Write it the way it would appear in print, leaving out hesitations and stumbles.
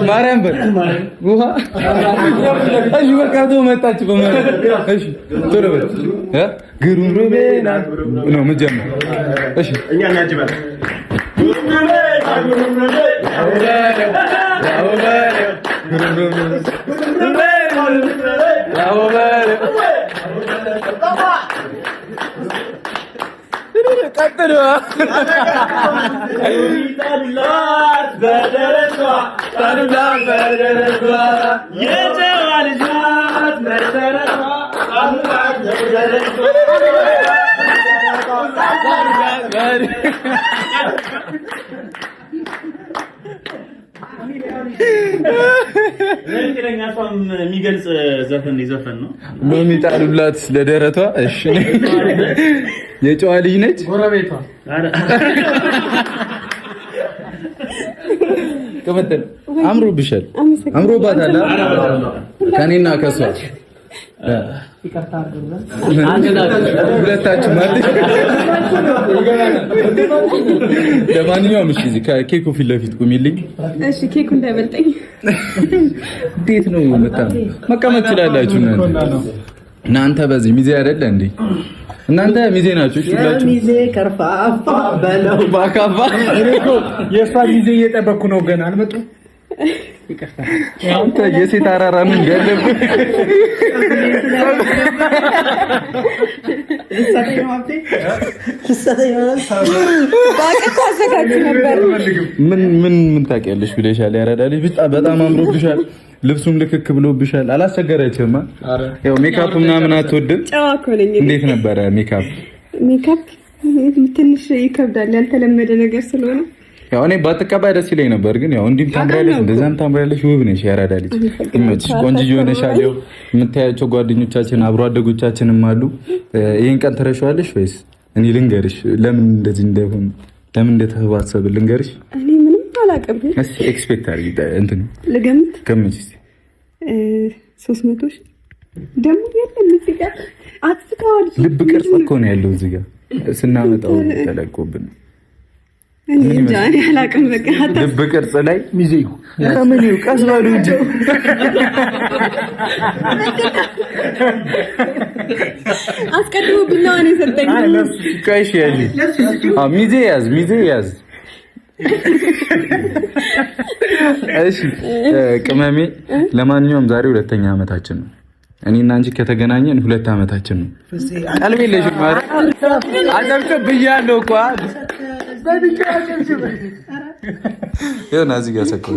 ማርያም በል ውሃ እሺ በቃ ተው መጣች በማለት እሺ ቶሎ በል ግሩምሩቤና ነው መጀመር እሺ እኛ እናጅባል ቀጥሉ ለእንግሊዘኛ ሷም የሚገልጽ ዘፈን ይዘፈን ነው ሎሚ ጣሉላት ለደረቷ እሺ የጨዋ ልጅ ነች ጎረቤቷ ከመተል አምሮብሻል አምሮባታል ከኔና ከሷ ሁለታችሁ ማለት ለማንኛውም እሺ እዚህ ከኬኩ ፊት ለፊት ቁሚልኝ እሺ ኬኩ እንዳይበልጠኝ እንዴት ነው መቀመጥ ትችላላችሁ እናንተ በዚህ ሚዜ አይደለ እንዴ እናንተ ሚዜ ናችሁ ሁላችሁ ሚዜ ከርፋፋ በለው ባካፋ እኮ የሷ ሚዜ እየጠበኩ ነው ገና አልመጡም ይቀርታ አንተ የሴት አራራን ገለብ ምን ታውቂያለሽ ብለሻል ያራዳልሽ በጣም አምሮብሻል ልብሱም ልክክ ብሎብሻል አላስቸገረችም ያው ሜካፕ ምናምን አትወድም ጨዋ እኮ ነኝ እንዴት ነበረ ሜካፕ ትንሽ ይከብዳል ያልተለመደ ነገር ስለሆነ ያው እኔ ባትቀባ ደስ ይለኝ ነበር ግን ያው እንዲም ታምራለሽ እንደዛም ታምራለሽ ውብ ነሽ ያራዳ ልጅ እመጭሽ ቆንጆ ሆነሻል ያው የምታያቸው ጓደኞቻችን አብሮ አደጎቻችንም አሉ ይሄን ቀን ተረሻዋለሽ ወይስ እኔ ልንገርሽ ለምን እንደዚህ እንደሆነ ለምን እንደተባሰበ ልንገርሽ እኔ ምንም አላቀብ እሺ ኤክስፔክት አድርጊ እንትን ልገምት ገምጪ 300 ደግሞ የለም እዚህ ጋር አጥፍተዋል ልብ ቅርጽ እኮ ነው ያለው እዚህ ጋር ስናመጣው ተለቆብን እንጃ እኔ አላቅም በቃ ልብ ቅርጽ ላይ ሚዜው ከምን ይው ቀስ ባሉ እንጂ አስቀድሞ ቢላዋን የሰጠኝ ካይሽ ያጂ ሚዜ ያዝ እሺ ቅመሜ ለማንኛውም ዛሬ ሁለተኛ ዓመታችን ነው እኔና አንቺ ከተገናኘን 2 ዓመታችን ነው ቀልቤ ለሽ ማለት አዘምቶ ብያለሁ እኮ በድጋሚ ያው ናዚ ጋር ሰከው